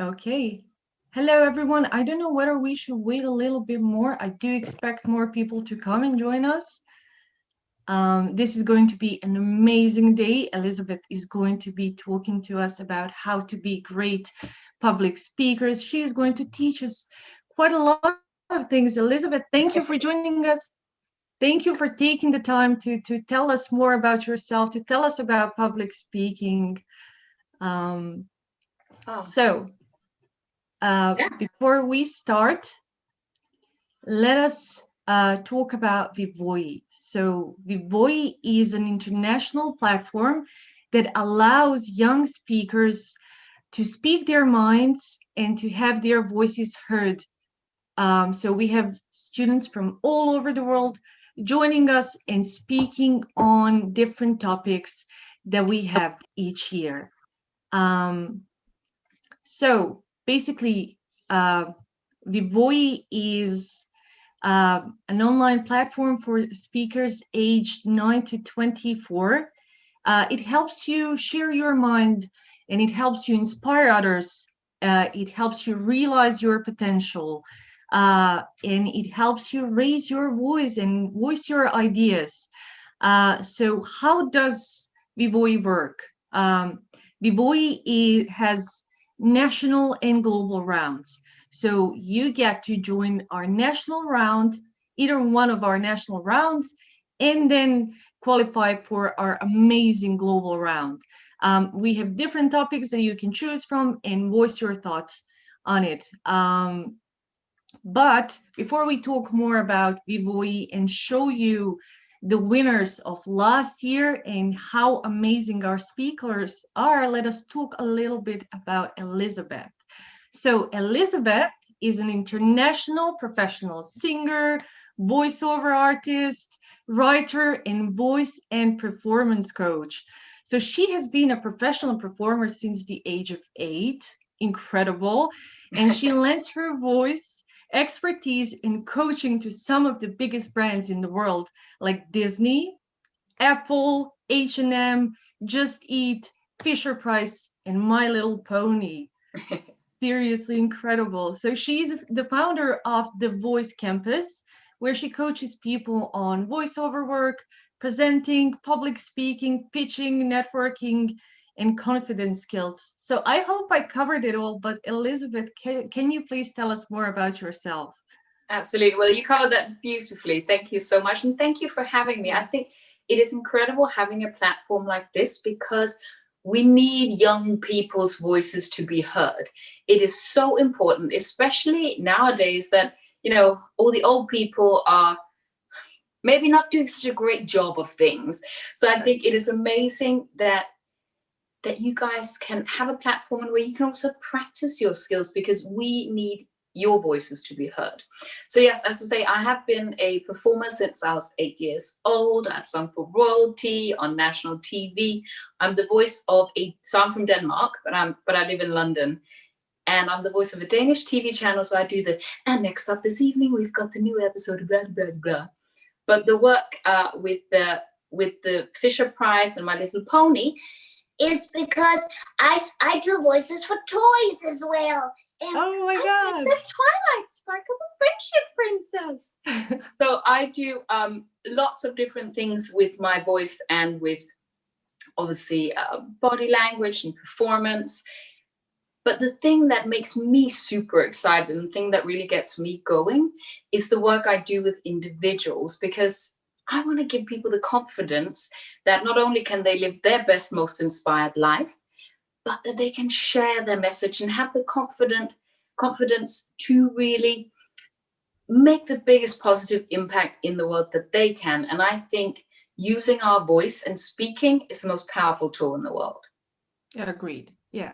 Okay. Hello, everyone. I don't know whether we should wait a little bit more. I do expect more people to come and join us. This is going to be an amazing day. Elisabeth is going to be talking to us about how to be great public speakers. She is going to teach us quite a lot of things. Elisabeth, thank you for joining us. Thank you for taking the time to tell us more about yourself, to tell us about public speaking. Um, Oh, so, yeah. before we start, let us talk about WeVoi. So WeVoi is an international platform that allows young speakers to speak their minds and to have their voices heard. So we have students from all over the world joining us and speaking on different topics that we have each year. Um, so basically, WeVoi is an online platform for speakers aged 9 to 24. It helps you share your mind and it helps you inspire others. It helps you realize your potential and it helps you raise your voice and voice your ideas. So, how does WeVoi work? WeVoi has national and global rounds. So you get to join our national round, either one of our national rounds, and then qualify for our amazing global round. We have different topics that you can choose from and voice your thoughts on it. But before we talk more about WeVoi and show you the winners of last year and how amazing our speakers are, let us talk a little bit about Elisabeth. So Elisabeth is an international professional singer, voiceover artist, writer, and voice and performance coach. So she has been a professional performer since the age of 8. Incredible. And she lends her voice, expertise, and coaching to some of the biggest brands in the world, like Disney, Apple, H&M, Just Eat, Fisher Price, and My Little Pony. Seriously incredible. So she's the founder of the Voice Campus, where she coaches people on voiceover work, presenting, public speaking, pitching, networking, and confidence skills. So I hope I covered it all, but Elisabeth, can you please tell us more about yourself? Absolutely. Well, you covered that beautifully. Thank you so much. And thank you for having me. I think it is incredible having a platform like this because we need young people's voices to be heard. It is so important, especially nowadays that, all the old people are maybe not doing such a great job of things. So I think it is amazing that you guys can have a platform where you can also practice your skills because we need your voices to be heard. So yes, as I say, I have been a performer since I was 8 years old. I've sung for royalty on national TV. I'm the voice of so I'm from Denmark, but I live in London. And I'm the voice of a Danish TV channel. So I do and next up this evening, we've got the new episode of blah, blah, blah. But the work with the Fisher Price and My Little Pony, it's because I do voices for toys as well. And Oh my I'm God. Princess Twilight Sparkle, the Friendship Princess. So I do lots of different things with my voice and with obviously body language and performance. But the thing that makes me super excited and the thing that really gets me going is the work I do with individuals, because I want to give people the confidence that not only can they live their best, most inspired life, but that they can share their message and have the confidence to really make the biggest positive impact in the world that they can. And I think using our voice and speaking is the most powerful tool in the world. Agreed. Yeah.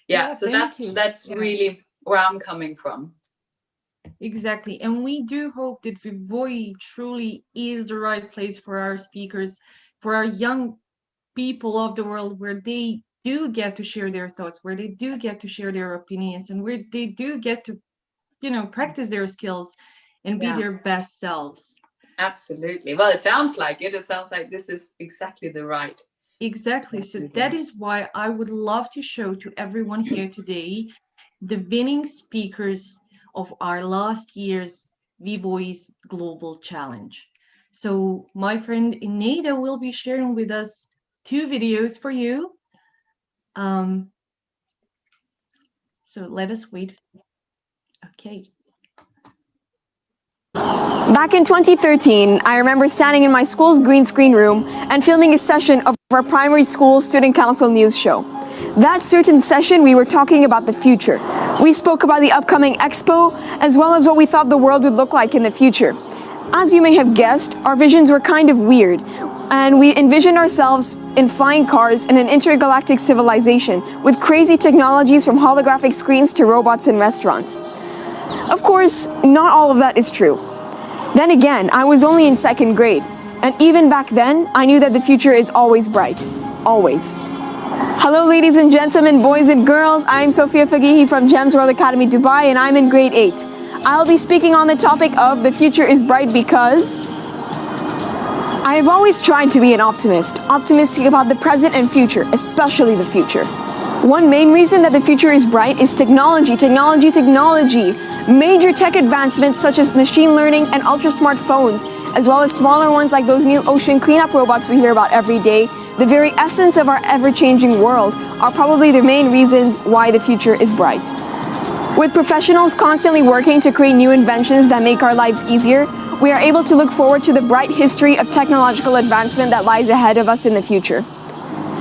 Yeah. So Thank you. that's really where I'm coming from. Exactly. And we do hope that WeVoi truly is the right place for our speakers, for our young people of the world, where they do get to share their thoughts, where they do get to share their opinions, and where they do get to, practice their skills and be Yeah. their best selves. Absolutely. Well, it sounds like it. It sounds like this is exactly the right Exactly. So that is why I would love to show to everyone here today the winning speakers of our last year's WeVoi's Global Challenge. So my friend Ineda will be sharing with us 2 videos for you. So let us wait. Okay. Back in 2013, I remember standing in my school's green screen room and filming a session of our primary school student council news show. That certain session, we were talking about the future. We spoke about the upcoming expo, as well as what we thought the world would look like in the future. As you may have guessed, our visions were kind of weird, and we envisioned ourselves in flying cars in an intergalactic civilization with crazy technologies from holographic screens to robots in restaurants. Of course, not all of that is true. Then again, I was only in 2nd grade, and even back then, I knew that the future is always bright. Always. Hello ladies and gentlemen, boys and girls, I'm Sofia Fagihi from Gems World Academy Dubai, and I'm in grade 8. I'll be speaking on the topic of the future is bright because I have always tried to be an optimist, optimistic about the present and future, especially the future. One main reason that the future is bright is technology. Major tech advancements such as machine learning and ultra-smart phones, as well as smaller ones like those new ocean cleanup robots we hear about every day, the very essence of our ever-changing world, are probably the main reasons why the future is bright. With professionals constantly working to create new inventions that make our lives easier, we are able to look forward to the bright history of technological advancement that lies ahead of us in the future.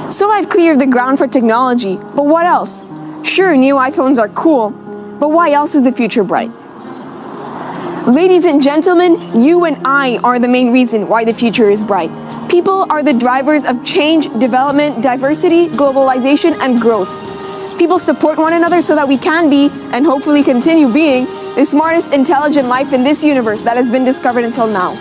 So I've cleared the ground for technology, but what else? Sure, new iPhones are cool, but why else is the future bright? Ladies and gentlemen, you and I are the main reason why the future is bright. People are the drivers of change, development, diversity, globalization, and growth. People support one another so that we can be, and hopefully continue being, the smartest, intelligent life in this universe that has been discovered until now.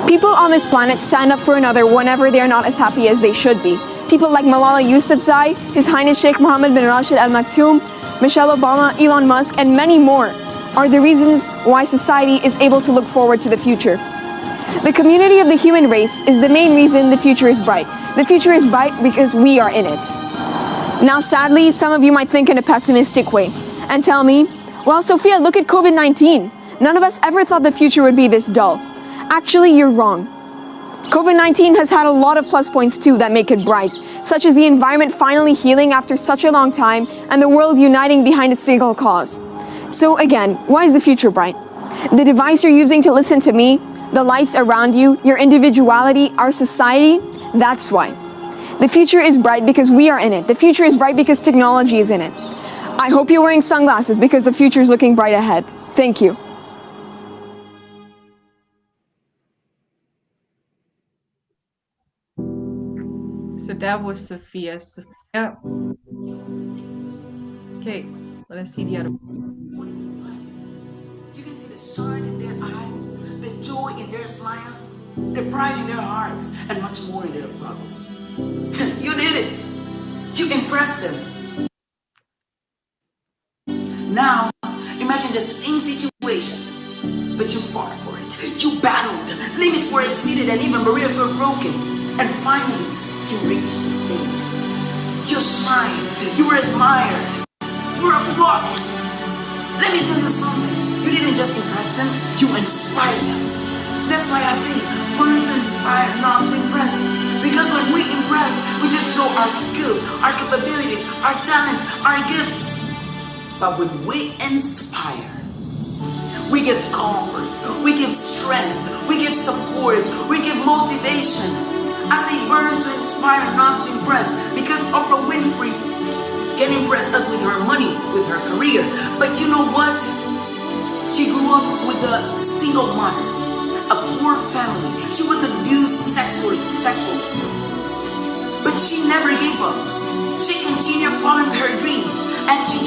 People on this planet stand up for another whenever they are not as happy as they should be. People like Malala Yousafzai, His Highness Sheikh Mohammed bin Rashid Al Maktoum, Michelle Obama, Elon Musk, and many more are the reasons why society is able to look forward to the future. The community of the human race is the main reason the future is bright. The future is bright because we are in it. Now, sadly, some of you might think in a pessimistic way and tell me, well, Sophia, look at COVID-19. None of us ever thought the future would be this dull. Actually, you're wrong. COVID-19 has had a lot of plus points too that make it bright, such as the environment finally healing after such a long time and the world uniting behind a single cause. So again, why is the future bright? The device you're using to listen to me, the lights around you, your individuality, our society, that's why. The future is bright because we are in it. The future is bright because technology is in it. I hope you're wearing sunglasses because the future is looking bright ahead. Thank you. So that was Sophia. Sophia. Okay, let's see the other. You can see the shine in their eyes, the joy in their smiles, the pride in their hearts, and much more in their applauses. You did it. You impressed them. Now, imagine the same situation, but you fought for it. You battled. Limits were exceeded and even barriers were broken. And finally, you reached the stage. You shined. You were admired. You were applauded. Let me tell you something. You didn't just impress them, you inspired them. That's why I say, learn to inspire, not to impress. Because when we impress, we just show our skills, our capabilities, our talents, our gifts. But when we inspire, we give comfort, we give strength, we give support, we give motivation. I say learn to inspire, not to impress. Because Oprah Winfrey can impress us with her money, with her career. But you know what? She grew up with a single mother, a poor family. She was abused sexually. But she never gave up. She continued following her dreams. And she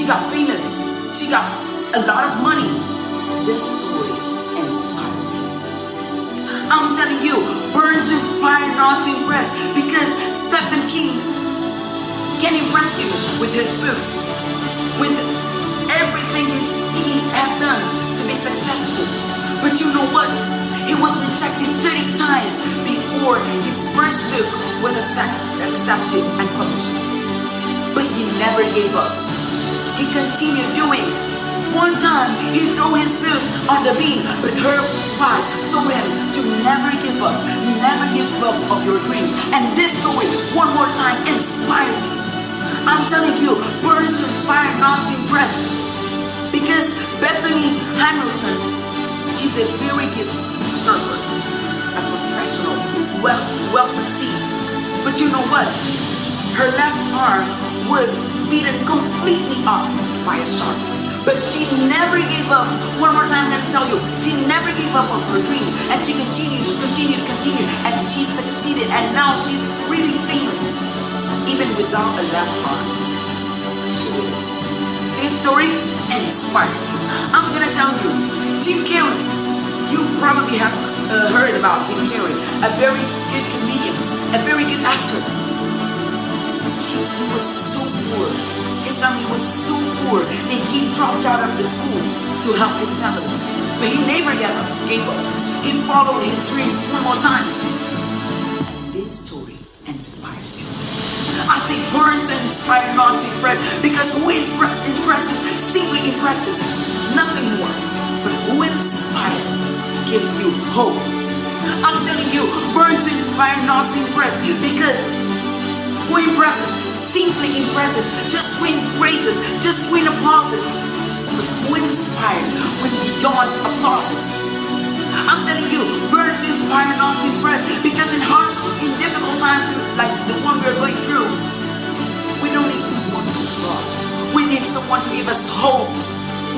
got famous. She got a lot of money. This story inspires you. I'm telling you, learn to inspire, not to impress. Because Stephen King can impress you with his books, with everything he has done to be successful. But you know what? He was rejected 30 times before before his first book was accepted and published. But he never gave up. He continued doing. One time, he threw his book on the beam, but her wife told him to never give up of your dreams. And this story, one more time, inspires you. I'm telling you, burn to inspire, not to impress. Because Bethany Hamilton, she's a very good surfer, a professional, well succeed. But you know what? Her left arm was beaten completely off by a shark. But she never gave up. One more time, I'm going to tell you, she never gave up of her dream. And she continued, and she succeeded. And now she's really famous, even without a left arm. She did it. This story inspires you. I'm going to tell you, Jim Carrey, you probably have heard about Jim Carrey, a very good comedian, a very good actor. He was so poor. His family was so poor that he dropped out of the school to help his family. But he never gave up. He followed his dreams one more time. And this story inspires you. I say burn to inspire, not to impress. Because who impresses simply impresses. Nothing more. But who inspires gives you hope. I'm telling you, burn to inspire, not to impress. Because who impresses simply impresses, just win praises, just win applauses. But who inspires with beyond applauses? I'm telling you, burn to inspire, not to impress. Because in difficult times like the one we're going through, we don't need someone to love. We need someone to give us hope.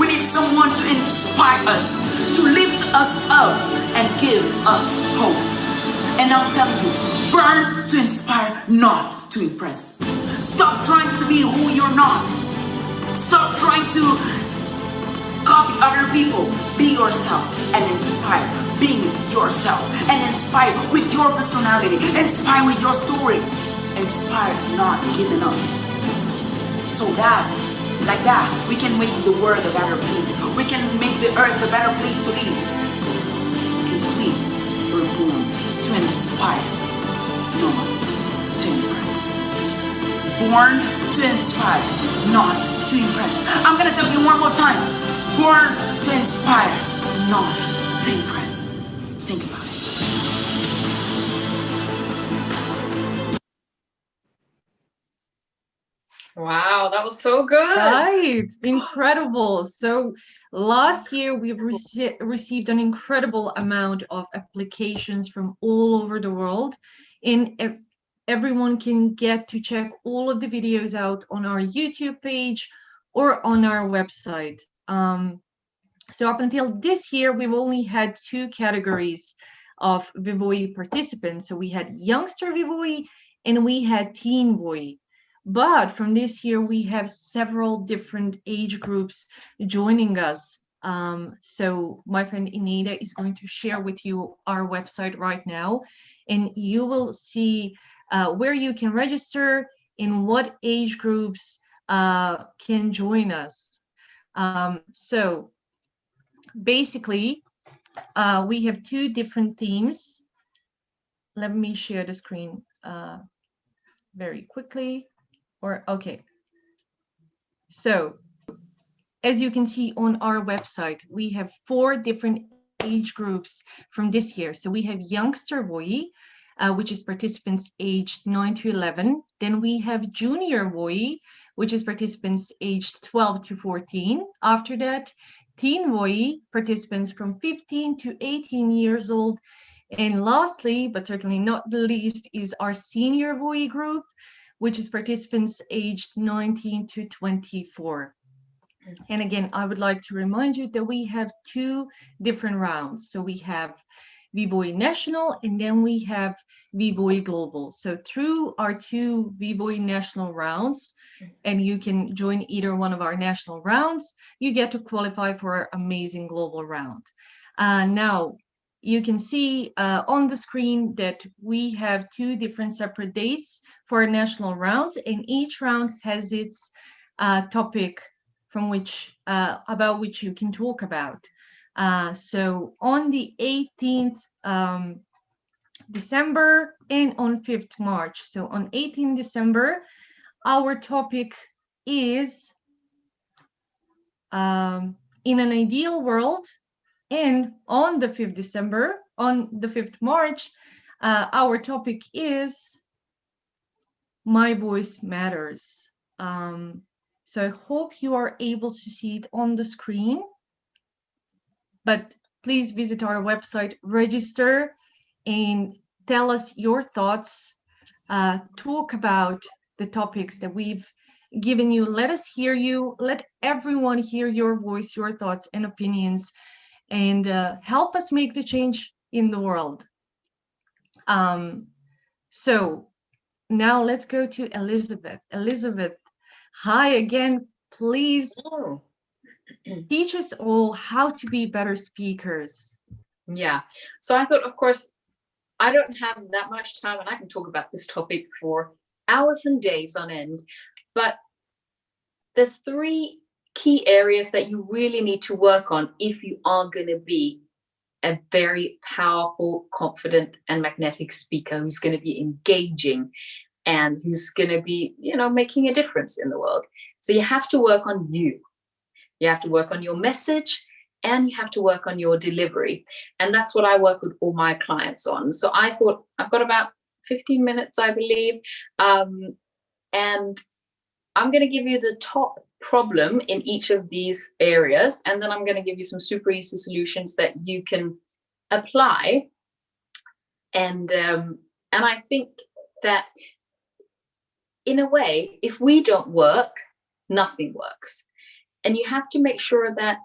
We need someone to inspire us, to lift us up and give us hope. And I'm telling you, burn to inspire, not to impress. Stop trying to be who you're not. Stop trying to copy other people. Be yourself and inspire. Being yourself and inspire with your personality. Inspire with your story. Inspire, not giving up. So like that, we can make the world a better place. We can make the earth a better place to live. Because we were born to inspire, not to impress. Born to inspire, not to impress. I'm going to tell you one more time. Born to inspire, not to impress. Think about it. Wow, that was so good. Right, incredible. So last year we've received an incredible amount of applications from all over the world, and everyone can get to check all of the videos out on our YouTube page or on our website. So up until this year, we've only had 2 categories of WeVoi participants. So we had youngster WeVoi and we had teen WeVoi. But from this year, we have several different age groups joining us. So my friend Ineda is going to share with you our website right now, and you will see where you can register and what age groups can join us. So basically, we have 2 different themes. Let me share the screen very quickly. Okay. So as you can see on our website, we have 4 different age groups from this year. So we have youngster WeVoi, which is participants aged 9 to 11. Then we have junior WeVoi, which is participants aged 12 to 14. After that, teen WeVoi, participants from 15 to 18 years old. And lastly, but certainly not the least, is our senior WeVoi group, which is participants aged 19 to 24. And again, I would like to remind you that we have 2 different rounds. So we have WeVoi National, and then we have WeVoi Global. So through our 2 WeVoi National rounds, and you can join either one of our national rounds, you get to qualify for our amazing global round. Now, you can see on the screen that we have 2 different separate dates for our national rounds, and each round has its topic from which about which you can talk about. So on the 18th December and on 5th March. So on 18 December, our topic is in an ideal world. And on the 5th December, on the 5th March, our topic is My Voice Matters. So I hope you are able to see it on the screen, but please visit our website, register, and tell us your thoughts, talk about the topics that we've given you. Let us hear you, let everyone hear your voice, your thoughts and opinions, and help us make the change in the world. So now let's go to Elisabeth. Elisabeth, hi again. Please teach us all how to be better speakers. Yeah. So I thought, of course, I don't have that much time and I can talk about this topic for hours and days on end, but there's 3 key areas that you really need to work on if you are going to be a very powerful, confident, and magnetic speaker who's going to be engaging and who's going to be, making a difference in the world. So you have to work on you. You have to work on your message and you have to work on your delivery. And that's what I work with all my clients on. So I thought I've got about 15 minutes, I believe. And I'm going to give you the top problem in each of these areas. And then I'm going to give you some super easy solutions that you can apply. And I think that in a way, if we don't work, nothing works. And you have to make sure that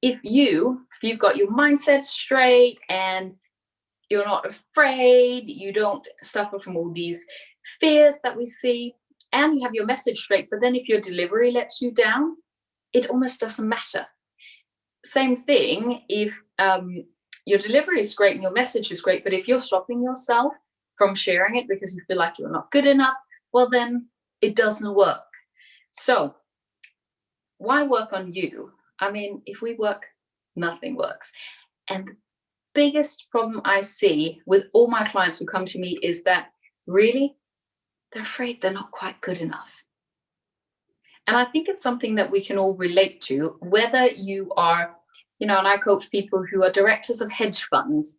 if you've got your mindset straight and you're not afraid, you don't suffer from all these fears that we see, and you have your message straight, but then if your delivery lets you down, it almost doesn't matter. Same thing if your delivery is great and your message is great, but if you're stopping yourself from sharing it because you feel like you're not good enough, well, then it doesn't work. So why work on you? I mean, if we work, nothing works. And the biggest problem I see with all my clients who come to me is that really they're afraid they're not quite good enough. And I think it's something that we can all relate to, whether you are, and I coach people who are directors of hedge funds,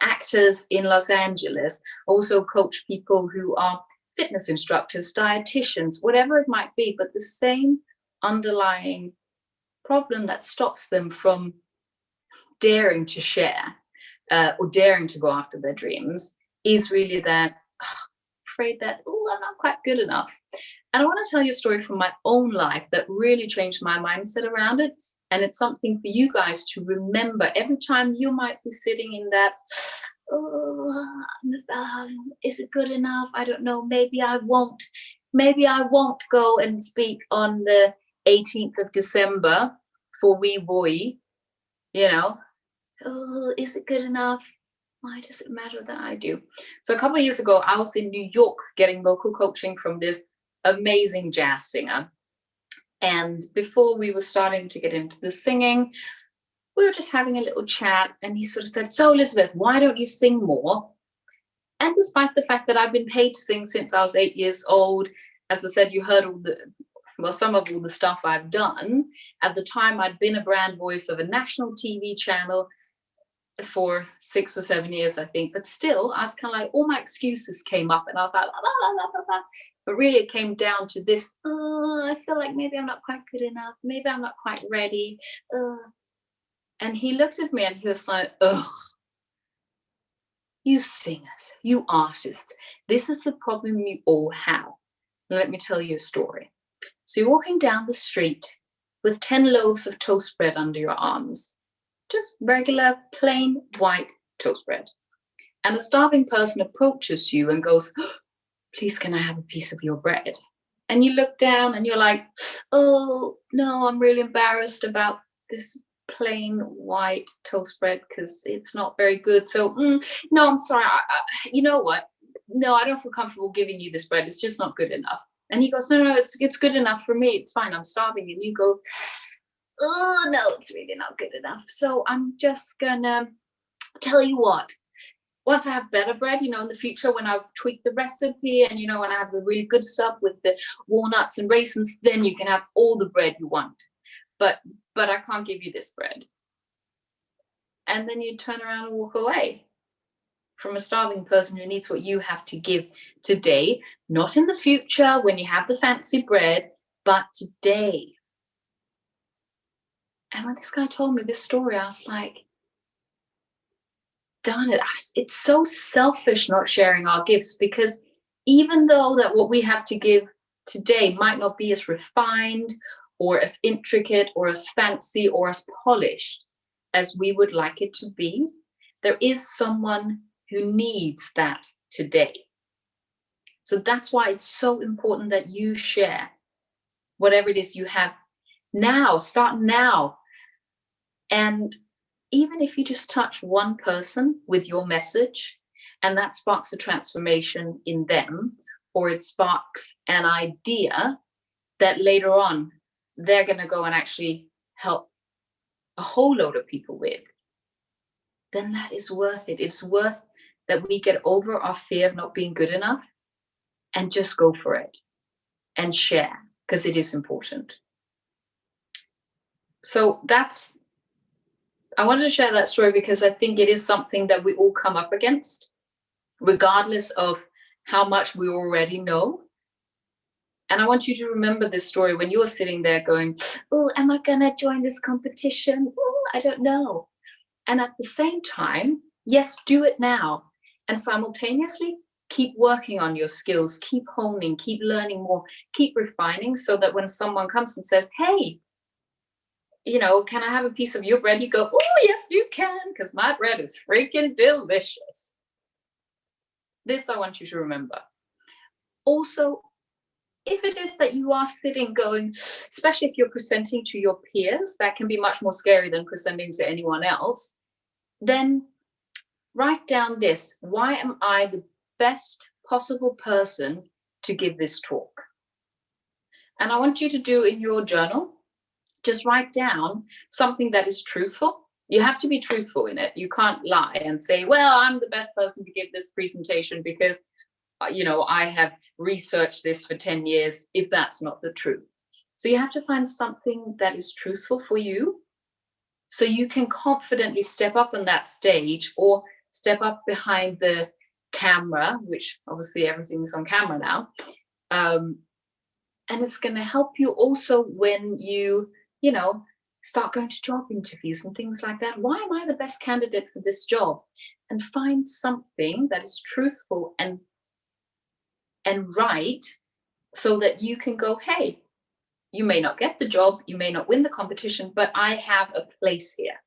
actors in Los Angeles, also coach people who are fitness instructors, dietitians, whatever it might be, but the same underlying problem that stops them from daring to share or daring to go after their dreams is really that afraid that, I'm not quite good enough. And I want to tell you a story from my own life that really changed my mindset around it. And it's something for you guys to remember every time you might be sitting in that, is it good enough? I don't know. Maybe I won't go and speak on the 18th of December for WeVoi, is it good enough? Why does it matter that I do? So a couple of years ago, I was in New York getting vocal coaching from this amazing jazz singer. And before we were starting to get into the singing, we were just having a little chat. And he sort of said, so Elisabeth, why don't you sing more? And despite the fact that I've been paid to sing since I was 8 years old, as I said, you heard some of all the stuff I've done. At the time, I'd been a brand voice of a national TV channel for 6 or 7 years, I think. But still, I was kind of like, all my excuses came up and I was like, but really it came down to this, I feel like maybe I'm not quite good enough. Maybe I'm not quite ready. And he looked at me and he was like, you singers, you artists, this is the problem you all have. Let me tell you a story. So you're walking down the street with 10 loaves of toast bread under your arms. Just regular, plain white toast bread. And a starving person approaches you and goes, please, can I have a piece of your bread? And you look down and you're like, oh, no, I'm really embarrassed about this plain white toast bread because it's not very good. So, no, I'm sorry. You know what? No, I don't feel comfortable giving you this bread. It's just not good enough. And he goes, no, it's good enough for me. It's fine. I'm starving. And you go, oh, no, it's really not good enough. So I'm just gonna tell you what, once I have better bread, in the future, when I've tweaked the recipe and, when I have the really good stuff with the walnuts and raisins, then you can have all the bread you want. But I can't give you this bread. And then you turn around and walk away from a starving person who needs what you have to give today, not in the future when you have the fancy bread, but today. And when this guy told me this story, I was like, darn it, it's so selfish not sharing our gifts, because even though that what we have to give today might not be as refined or as intricate or as fancy or as polished as we would like it to be, there is someone who needs that today. So that's why it's so important that you share whatever it is you have now. Start now. And even if you just touch one person with your message, and that sparks a transformation in them, or it sparks an idea that later on they're going to go and actually help a whole load of people with, then that is worth it. It's worth that we get over our fear of not being good enough and just go for it and share, because it is important. So I wanted to share that story because I think it is something that we all come up against, regardless of how much we already know. And I want you to remember this story when you're sitting there going, oh, am I going to join this competition? Oh, I don't know. And at the same time, yes, do it now. And simultaneously, keep working on your skills, keep honing, keep learning more, keep refining, so that when someone comes and says, hey, can I have a piece of your bread? You go, oh, yes, you can, because my bread is freaking delicious. This I want you to remember. Also, if it is that you are sitting going, especially if you're presenting to your peers, that can be much more scary than presenting to anyone else, then write down this: why am I the best possible person to give this talk? And I want you to do in your journal, just write down something that is truthful. You have to be truthful in it. You can't lie and say, well, I'm the best person to give this presentation because, I have researched this for 10 years, if that's not the truth. So you have to find something that is truthful for you, so you can confidently step up on that stage or step up behind the camera, which obviously everything's on camera now. And it's going to help you also when you start going to job interviews and things like that. Why am I the best candidate for this job? And find something that is truthful and right, so that you can go, hey, you may not get the job, you may not win the competition, but I have a place here.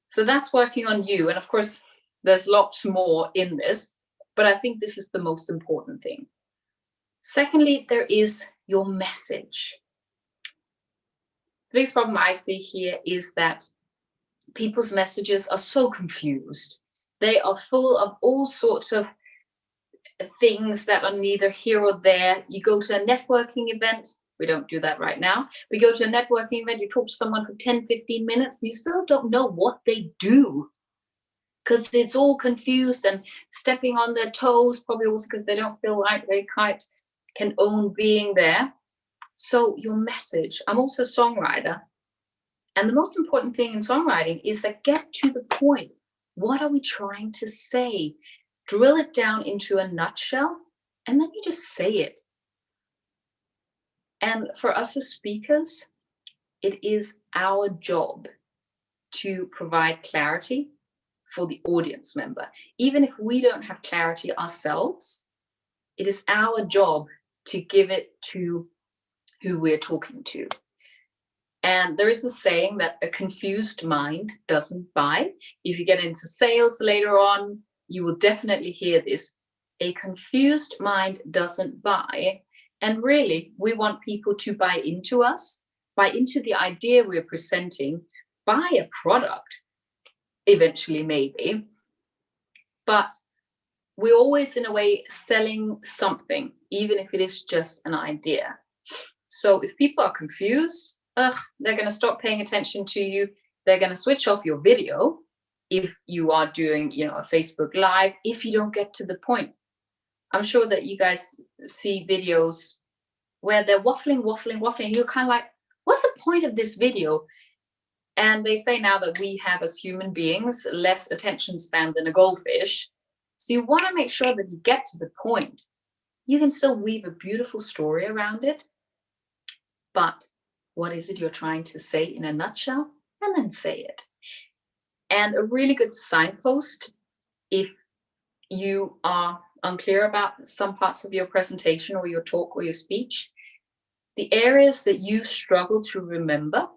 So that's working on you. And of course, there's lots more in this, but I think this is the most important thing. Secondly, there is your message. The biggest problem I see here is that people's messages are so confused. They are full of all sorts of things that are neither here or there. You go to a networking event. We don't do that right now. We go to a networking event, you talk to someone for 10, 15 minutes, and you still don't know what they do, because it's all confused and stepping on their toes, probably also because they don't feel like they can own being there. So your message. I'm also a songwriter. And the most important thing in songwriting is that get to the point. What are we trying to say? Drill it down into a nutshell, and then you just say it. And for us as speakers, it is our job to provide clarity for the audience member. Even if we don't have clarity ourselves, it is our job to give it to who we're talking to. And there is a saying that a confused mind doesn't buy. If you get into sales later on, you will definitely hear this. A confused mind doesn't buy. And really, we want people to buy into us, buy into the idea we're presenting, buy a product, eventually maybe. But we're always, in a way, selling something, even if it is just an idea. So if people are confused, they're going to stop paying attention to you. They're going to switch off your video. if you are doing, a Facebook Live, if you don't get to the point. I'm sure that you guys see videos where they're waffling. You're kind of like, what's the point of this video? And they say now that we have, as human beings, less attention span than a goldfish. So you want to make sure that you get to the point. You can still weave a beautiful story around it. But what is it you're trying to say in a nutshell? And then say it. And a really good signpost, if you are unclear about some parts of your presentation or your talk or your speech, the areas that you struggle to remember,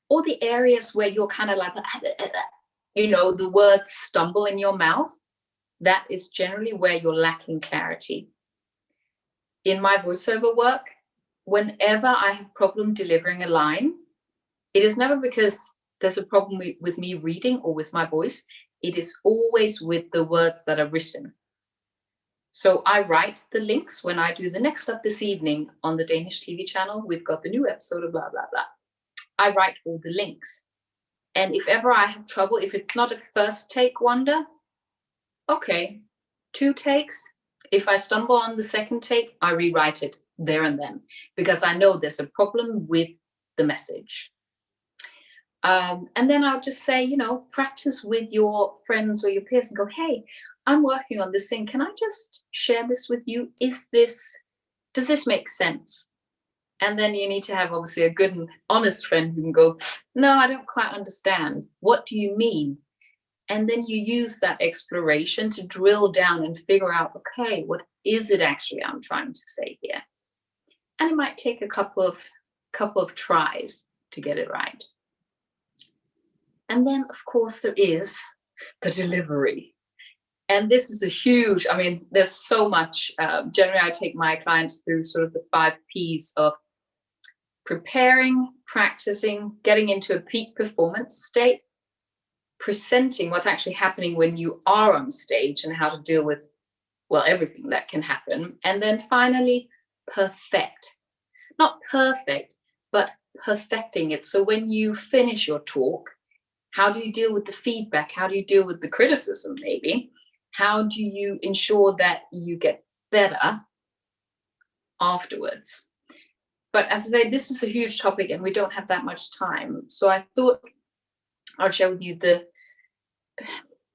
or the areas where you're kind of like, the words stumble in your mouth, that is generally where you're lacking clarity. In my voiceover work, whenever I have problem delivering a line, it is never because there's a problem with me reading or with my voice. It is always with the words that are written. So I write the links when I do the next up this evening on the Danish TV channel. We've got the new episode of blah, blah, blah. I write all the links. And if ever I have trouble, if it's not a first take wonder, okay, 2 takes. If I stumble on the second take, I rewrite it there and then, because I know there's a problem with the message. And then I'll just say, practice with your friends or your peers and go, hey, I'm working on this thing. Can I just share this with you? Does this make sense? And then you need to have obviously a good and honest friend who can go, no, I don't quite understand. What do you mean? And then you use that exploration to drill down and figure out, okay, what is it actually I'm trying to say here? And it might take a couple of tries to get it right. And then, of course, there is the delivery. And this is a huge, there's so much. Generally, I take my clients through sort of the 5 Ps of preparing, practicing, getting into a peak performance state, presenting what's actually happening when you are on stage and how to deal with, everything that can happen. And then finally, perfect. Not perfect, but perfecting it. So when you finish your talk, how do you deal with the feedback? How do you deal with the criticism, maybe? How do you ensure that you get better afterwards? But as I say, this is a huge topic and we don't have that much time. So I thought I'll share with you the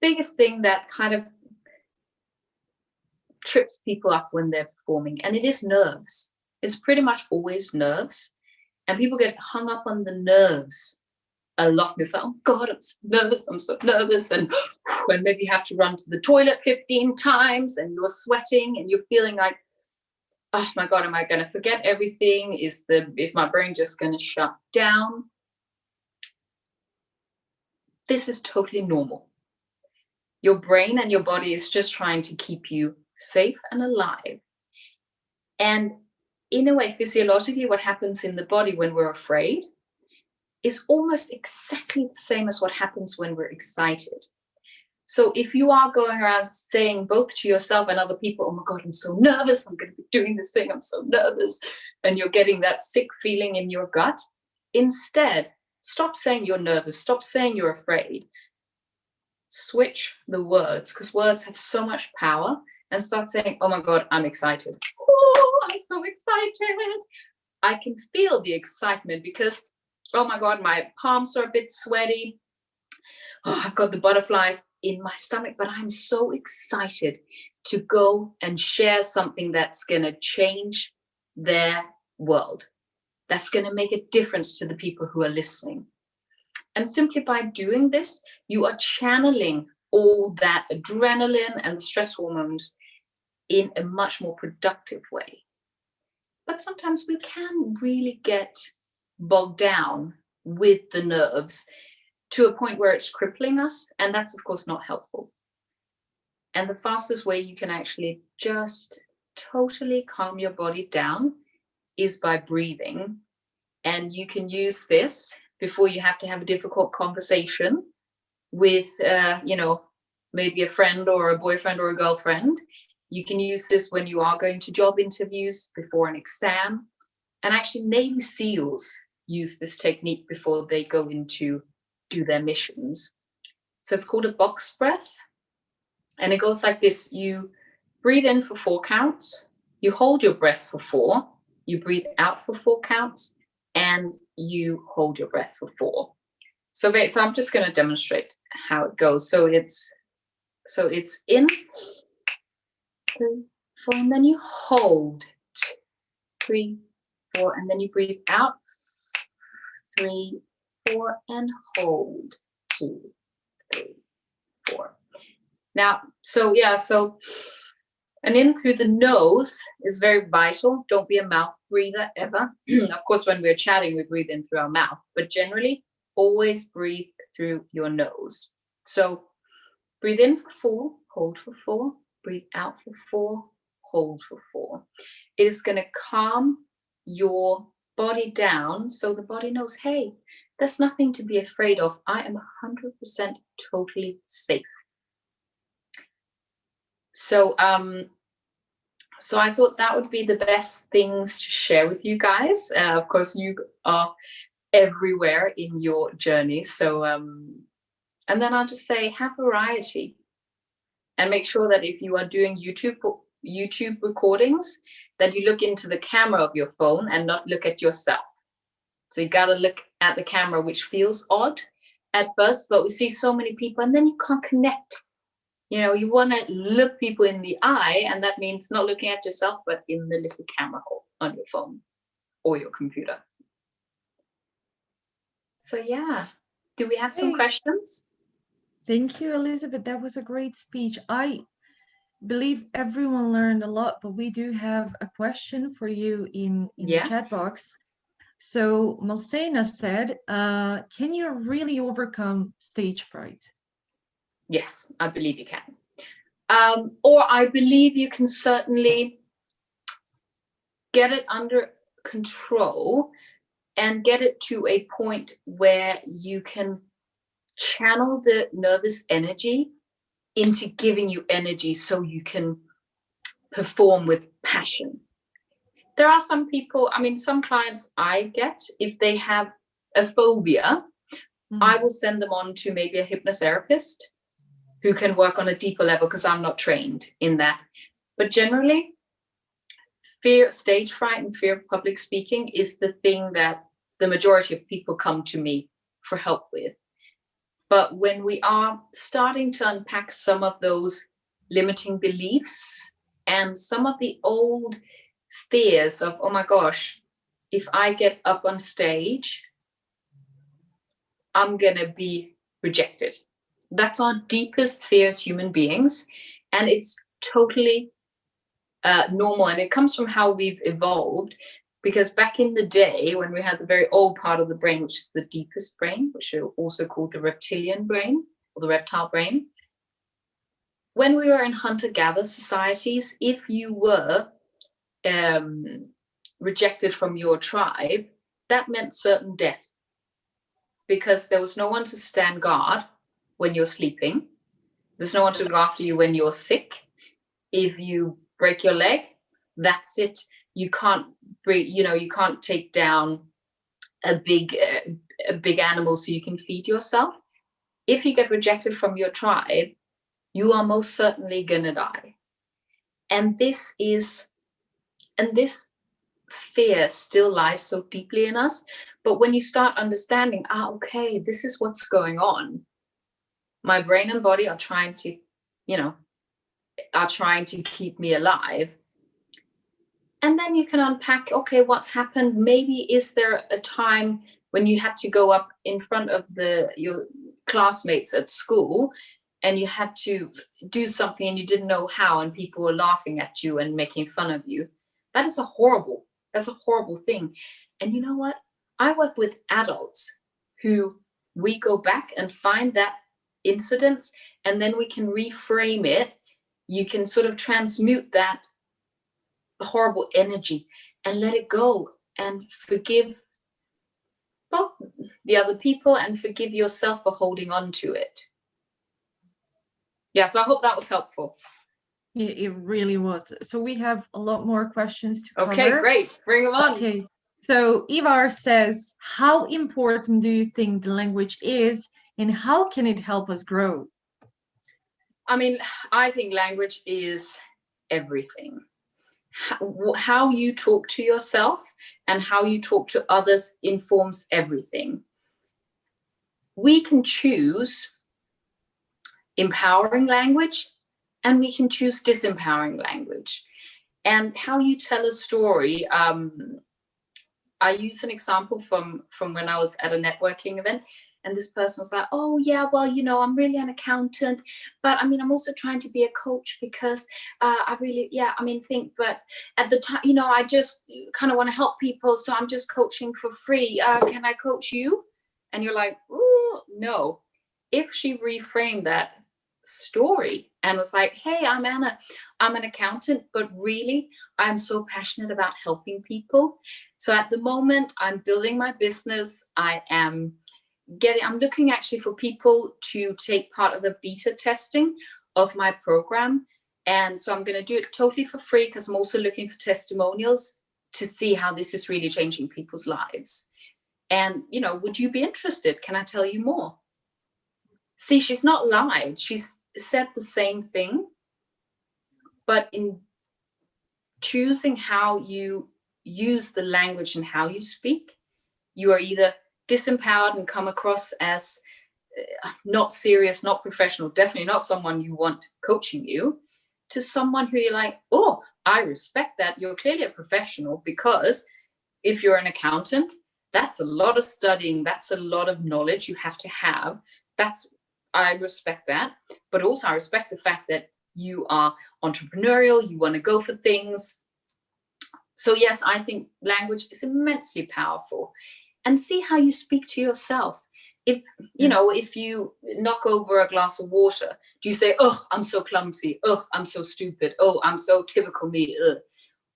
biggest thing that kind of trips people up when they're performing, and it is nerves. It's pretty much always nerves. And people get hung up on the nerves a lot. It's like, oh God, I'm so nervous. And maybe you have to run to the toilet 15 times and you're sweating and you're feeling like, oh my God, am I going to forget everything? Is my brain just going to shut down? This is totally normal. Your brain and your body is just trying to keep you safe and alive. And in a way, physiologically, what happens in the body when we're afraid is almost exactly the same as what happens when we're excited. So if you are going around saying both to yourself and other people, oh my God, I'm so nervous, I'm going to be doing this thing, I'm so nervous, and you're getting that sick feeling in your gut, instead, stop saying you're nervous, stop saying you're afraid. Switch the words, because words have so much power, and start saying, oh my God, I'm excited. Oh, I'm so excited. I can feel the excitement because, oh my God, my palms are a bit sweaty. Oh, I've got the butterflies in my stomach, but I'm so excited to go and share something that's going to change their world. That's going to make a difference to the people who are listening. And simply by doing this, you are channeling all that adrenaline and stress hormones in a much more productive way. But sometimes we can really get bogged down with the nerves to a point where it's crippling us. And that's, of course, not helpful. And the fastest way you can actually just totally calm your body down is by breathing. And you can use this before you have to have a difficult conversation with, maybe a friend or a boyfriend or a girlfriend. You can use this when you are going to job interviews, before an exam. And actually, Navy SEALs use this technique before they go into do their missions. So it's called a box breath. And it goes like this. You breathe in for 4 counts. You hold your breath for 4. You breathe out for 4 counts. And you hold your breath for 4. So I'm just going to demonstrate how it goes. So it's in 3, 4, and then you hold 3, 4, and then you breathe out 3, 4, and hold 2, 3, 4. Now, so and in through the nose is very vital. Don't be a mouth breather ever. Of course, when we're chatting, we breathe in through our mouth, but generally always breathe through your nose. So breathe in for 4, hold for 4, breathe out for 4, hold for 4. It is going to calm your body down so the body knows, hey, there's nothing to be afraid of. I am 100% totally safe. So so I thought that would be the best things to share with you guys. Of course, you are everywhere in your journey. So and then I'll just say, have variety, and make sure that if you are doing YouTube recordings, that you look into the camera of your phone and not look at yourself. So you got to look at the camera, which feels odd at first, but we see so many people and then you can't connect. You know, you want to look people in the eye, and that means not looking at yourself, but in the little camera hole on your phone or your computer. So yeah, do we have some questions? Thank you, Elisabeth. That was a great speech. I believe everyone learned a lot, but we do have a question for you in the chat box. So Malsena said, can you really overcome stage fright? Yes, I believe you can. Or I believe you can certainly get it under control and get it to a point where you can channel the nervous energy into giving you energy so you can perform with passion. There are some people, I mean, some clients I get, if they have a phobia, I will send them on to maybe a hypnotherapist who can work on a deeper level, because I'm not trained in that. But generally, fear, stage fright and fear of public speaking is the thing that the majority of people come to me for help with. But when we are starting to unpack some of those limiting beliefs and some of the old fears of, oh my gosh, if I get up on stage, I'm going to be rejected. That's our deepest fear as human beings. And it's totally normal. And it comes from how we've evolved. Because back in the day, when we had the very old part of the brain, which is the deepest brain, which is also called the reptilian brain or the reptile brain, when we were in hunter-gatherer societies, if you were rejected from your tribe, that meant certain death, because there was no one to stand guard when you're sleeping. There's no one to look after you when you're sick. If you break your leg, that's it. You can't break, you can't take down a big animal so you can feed yourself. If you get rejected from your tribe, you are most certainly gonna die. And this fear still lies so deeply in us. But when you start understanding, okay, this is what's going on. My brain and body are trying to keep me alive. And then you can unpack, okay, what's happened? Maybe is there a time when you had to go up in front of your classmates at school and you had to do something and you didn't know how, and people were laughing at you and making fun of you? That's a horrible thing. And you know what? I work with adults who we go back and find that incidents, and then we can reframe it. You can sort of transmute that horrible energy and let it go and forgive both the other people and forgive yourself for holding on to it. Yeah, so I hope that was helpful. It really was. So we have a lot more questions to cover. Okay, great. Bring them on. Okay. So Ivar says, how important do you think the language is and how can it help us grow? I mean, I think language is everything. How you talk to yourself and how you talk to others informs everything. We can choose empowering language and we can choose disempowering language. And how you tell a story, I use an example from when I was at a networking event, and this person was like, oh yeah, well, you know, I'm really an accountant, but I mean, I'm also trying to be a coach because I really, but at the time, you know, I just kind of want to help people, so I'm just coaching for free. Can I coach you? And you're like, ooh, no. If she reframed that story and was like, hey, I'm Anna, I'm an accountant, but really I'm so passionate about helping people. So at the moment I'm building my business. I'm looking actually for people to take part of a beta testing of my program. And so I'm going to do it totally for free because I'm also looking for testimonials to see how this is really changing people's lives. And, you know, would you be interested? Can I tell you more? See, she's not lied. She's said the same thing, but in choosing how you use the language and how you speak, you are either disempowered and come across as not serious, not professional, definitely not someone you want coaching you, to someone who you're like, oh, I respect that. You're clearly a professional, because if you're an accountant, that's a lot of studying. That's a lot of knowledge you have to have. I respect that. But also I respect the fact that you are entrepreneurial. You want to go for things. So yes, I think language is immensely powerful. And see how you speak to yourself. If you knock over a glass of water, do you say, oh, I'm so clumsy. Oh, I'm so stupid. Oh, I'm so typical me. Ugh.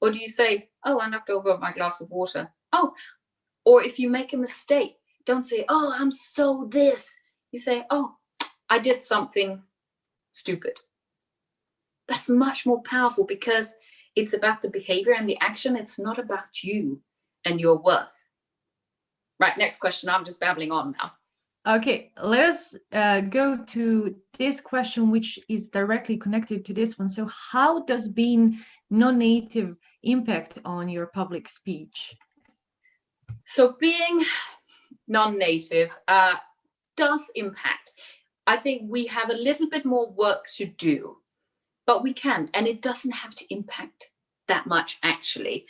Or do you say, oh, I knocked over my glass of water. Oh, or if you make a mistake, don't say, oh, I'm so this. You say, oh, I did something stupid. That's much more powerful because it's about the behavior and the action. It's not about you and your worth. Right, next question. I'm just babbling on now. Okay, let's go to this question, which is directly connected to this one. So how does being non-native impact on your public speech? So being non-native does impact. I think we have a little bit more work to do, but we can, and it doesn't have to impact that much actually.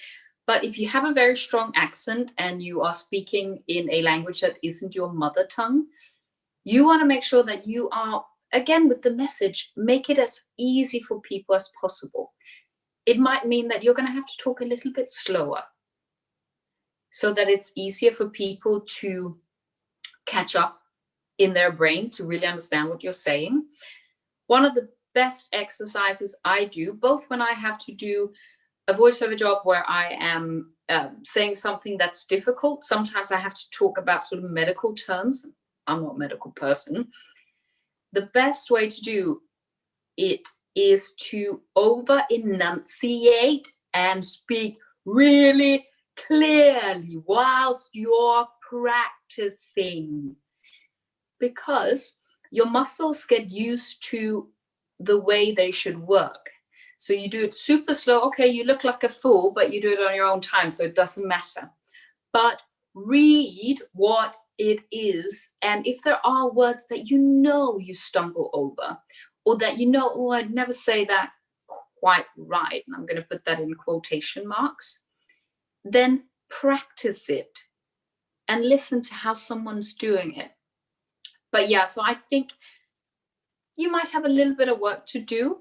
But if you have a very strong accent and you are speaking in a language that isn't your mother tongue, you want to make sure that you are, again, with the message, make it as easy for people as possible. It might mean that you're going to have to talk a little bit slower so that it's easier for people to catch up in their brain to really understand what you're saying. One of the best exercises I do, both when I have to do a voiceover job where I am saying something that's difficult, sometimes I have to talk about sort of medical terms. I'm not a medical person. The best way to do it is to over enunciate and speak really clearly whilst you're practicing, because your muscles get used to the way they should work. So you do it super slow. Okay, you look like a fool, but you do it on your own time, so it doesn't matter. But read what it is, and if there are words that you stumble over, or that oh, I'd never say that quite right, and I'm going to put that in quotation marks, then practice it and listen to how someone's doing it. But yeah, so I think you might have a little bit of work to do,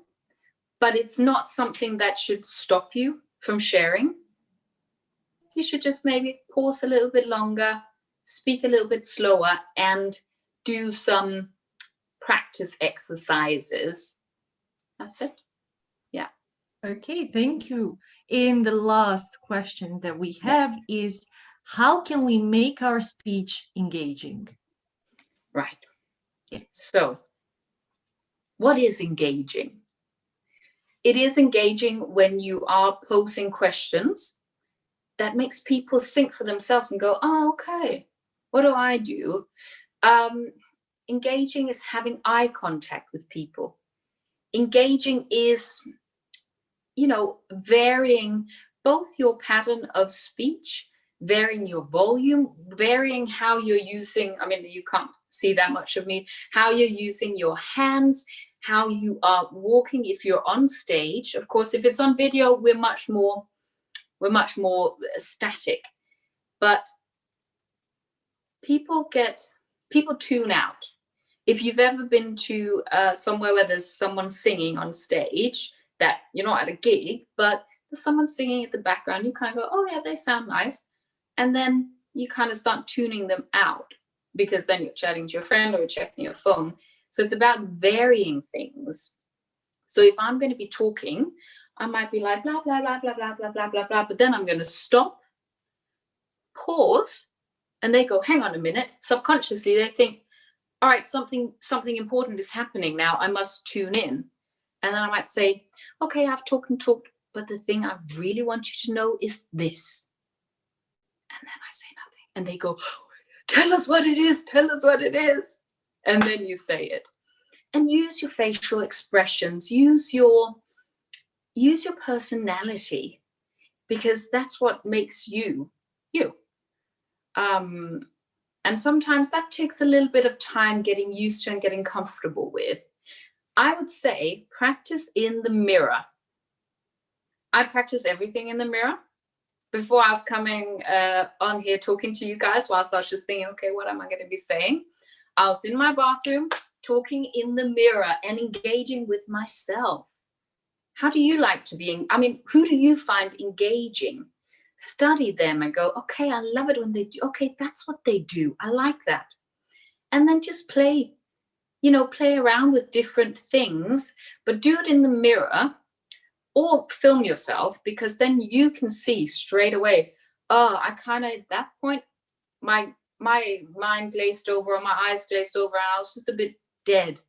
but it's not something that should stop you from sharing. You should just maybe pause a little bit longer, speak a little bit slower, and do some practice exercises. That's it. Yeah. Okay, thank you. And the last question that we have is, how can we make our speech engaging? Right. So, what is engaging? It is engaging when you are posing questions that makes people think for themselves and go, oh, okay, what do I do? engaging is having eye contact with people. Engaging is, varying both your pattern of speech, varying your volume, varying how you're using, you can't see that much of me, how you're using your hands, how you are walking if you're on stage. Of course, if it's on video, we're much more static. But people tune out. If you've ever been to somewhere where there's someone singing on stage, that you're not at a gig, but there's someone singing at the background, you kind of go, oh yeah, they sound nice. And then you kind of start tuning them out, because then you're chatting to your friend or you're checking your phone. So it's about varying things. So if I'm going to be talking, I might be like, blah, blah, blah, blah, blah, blah, blah, blah, blah. But then I'm going to stop, pause, and they go, hang on a minute. Subconsciously, they think, all right, something important is happening now. I must tune in. And then I might say, okay, I've talked and talked, but the thing I really want you to know is this. And then I say nothing. And they go, tell us what it is. Tell us what it is. And then you say it. And use your facial expressions. Use your personality, because that's what makes you, you. And sometimes that takes a little bit of time getting used to and getting comfortable with. I would say practice in the mirror. I practice everything in the mirror. Before I was coming on here talking to you guys, whilst I was just thinking, okay, what am I going to be saying? I was in my bathroom talking in the mirror and engaging with myself. How do you like to be? Who do you find engaging? Study them and go, okay, I love it when they do. Okay, that's what they do. I like that. And then just play around with different things, but do it in the mirror or film yourself, because then you can see straight away, I kind of, at that point, my mind glazed over or my eyes glazed over and I was just a bit dead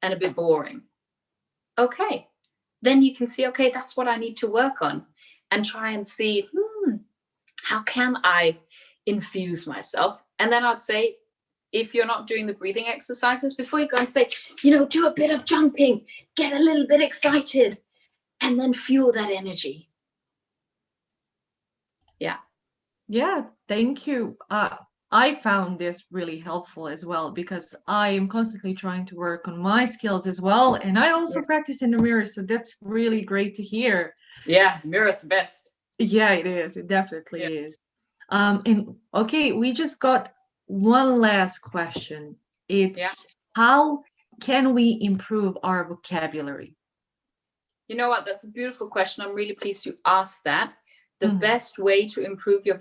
and a bit boring. Okay, then you can see, okay, that's what I need to work on, and try and see, how can I infuse myself? And then I'd say, if you're not doing the breathing exercises, before you go on stage, do a bit of jumping, get a little bit excited, and then fuel that energy. Yeah. Yeah, thank you. I found this really helpful as well, because I am constantly trying to work on my skills as well. And I also practice in the mirror. So that's really great to hear. Yeah, mirror's the best. Yeah, it is. It definitely is. And okay, we just got one last question. It's how can we improve our vocabulary? You know what? That's a beautiful question. I'm really pleased you asked that. The best way to improve your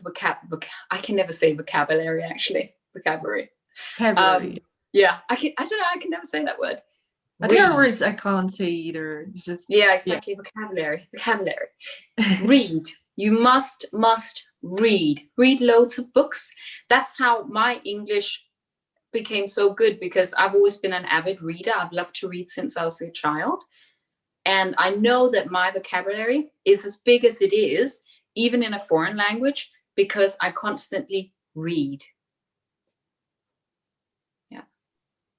I can never say vocabulary, actually. Vocabulary. Yeah, I don't know. I can never say that word. But there are words I can't say either. Just exactly. Vocabulary. Read. You must read. Read loads of books. That's how my English became so good, because I've always been an avid reader. I've loved to read since I was a child. And I know that my vocabulary is as big as it is, even in a foreign language, because I constantly read.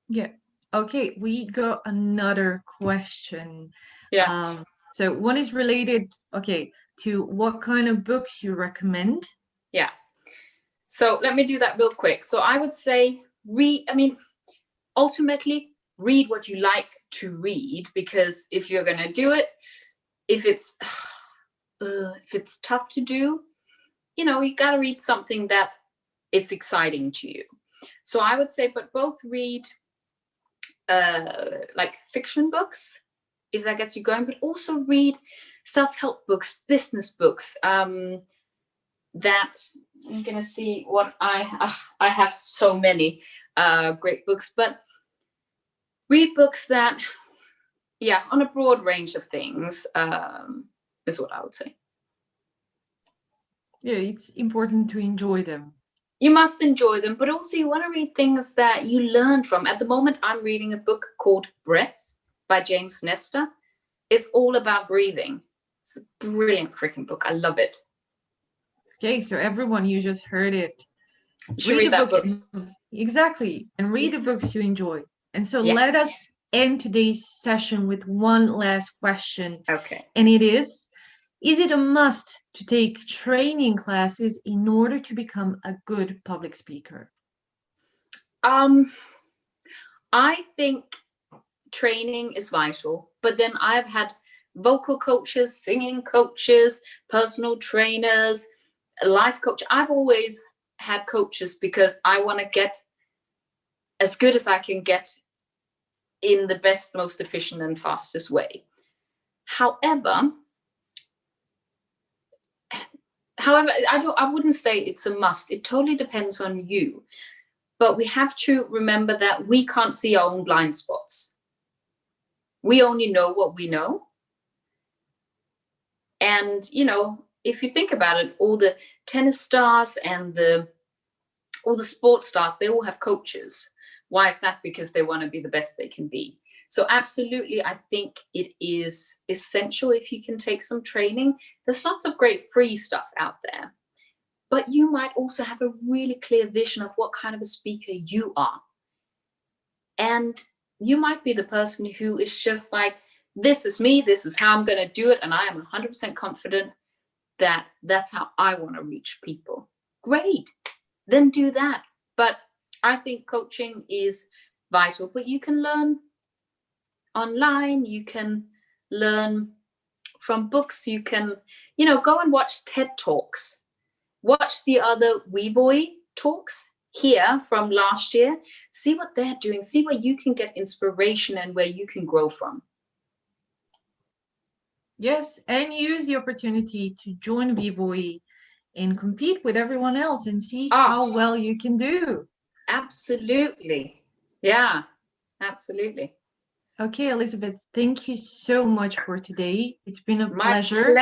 Yeah. Okay, we got another question. So one is related, to what kind of books you recommend. Yeah. So let me do that real quick. So I would say ultimately read what you like to read, because if you're going to do it, if it's tough to do, you got to read something that it's exciting to you. So I would say, but both read like fiction books, if that gets you going, but also read self-help books, business books, that I'm going to see what I have so many great books, but read books that, on a broad range of things, is what I would say. Yeah, it's important to enjoy them. You must enjoy them, but also you want to read things that you learn from. At the moment, I'm reading a book called Breath by James Nestor. It's all about breathing. It's a brilliant freaking book. I love it. Okay, so everyone, you just heard it. should read that book. Exactly. And read the books you enjoy. And so Yeah. let us end today's session with one last question. Okay. And it is it a must to take training classes in order to become a good public speaker? I think training is vital, but then I've had vocal coaches, singing coaches, personal trainers, life coach. I've always had coaches because I want to get as good as I can get in the best, most efficient and fastest way. However, I wouldn't say it's a must. It totally depends on you. But we have to remember that we can't see our own blind spots. We only know what we know. And, you know, if you think about it, all the tennis stars and all the sports stars, they all have coaches. Why is that? Because they want to be the best they can be. So absolutely, I think it is essential if you can take some training. There's lots of great free stuff out there. But you might also have a really clear vision of what kind of a speaker you are. And you might be the person who is just like, this is me, this is how I'm going to do it, and I am 100% confident that that's how I want to reach people. Great, then do that. But I think coaching is vital, but you can learn online, you can learn from books, you can, you know, go and watch TED Talks, watch the other WeVoi talks here from last year, see what they're doing, see where you can get inspiration and where you can grow from. Yes, and use the opportunity to join WeVoi and compete with everyone else and see how well you can do. Absolutely. Yeah, absolutely. Okay, Elisabeth, thank you so much for today. It's been a pleasure.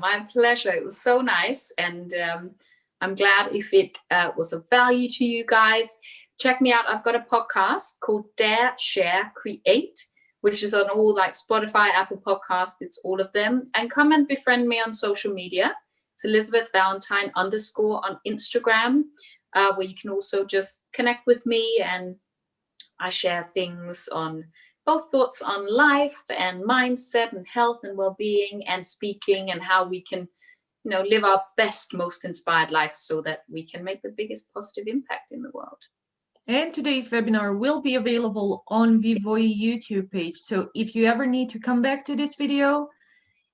My pleasure. It was so nice. And I'm glad if it was of value to you guys. Check me out. I've got a podcast called Dare, Share, Create, which is on all like Spotify, Apple Podcasts. It's all of them. And come and befriend me on social media. It's Elisabeth Valentine _ on Instagram, where you can also just connect with me, and I share things on both thoughts on life and mindset and health and well-being and speaking, and how we can, you know, live our best, most inspired life so that we can make the biggest positive impact in the world. And today's webinar will be available on WeVoi YouTube page. So if you ever need to come back to this video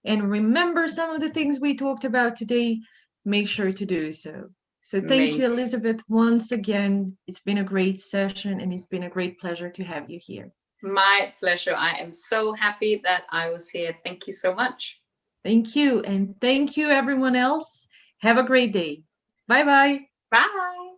and remember some of the things we talked about today, make sure to do so. So thank you, Elisabeth, once again. It's been a great session and it's been a great pleasure to have you here. My pleasure. I am so happy that I was here. Thank you so much. Thank you. And thank you, everyone else. Have a great day. Bye-bye. Bye.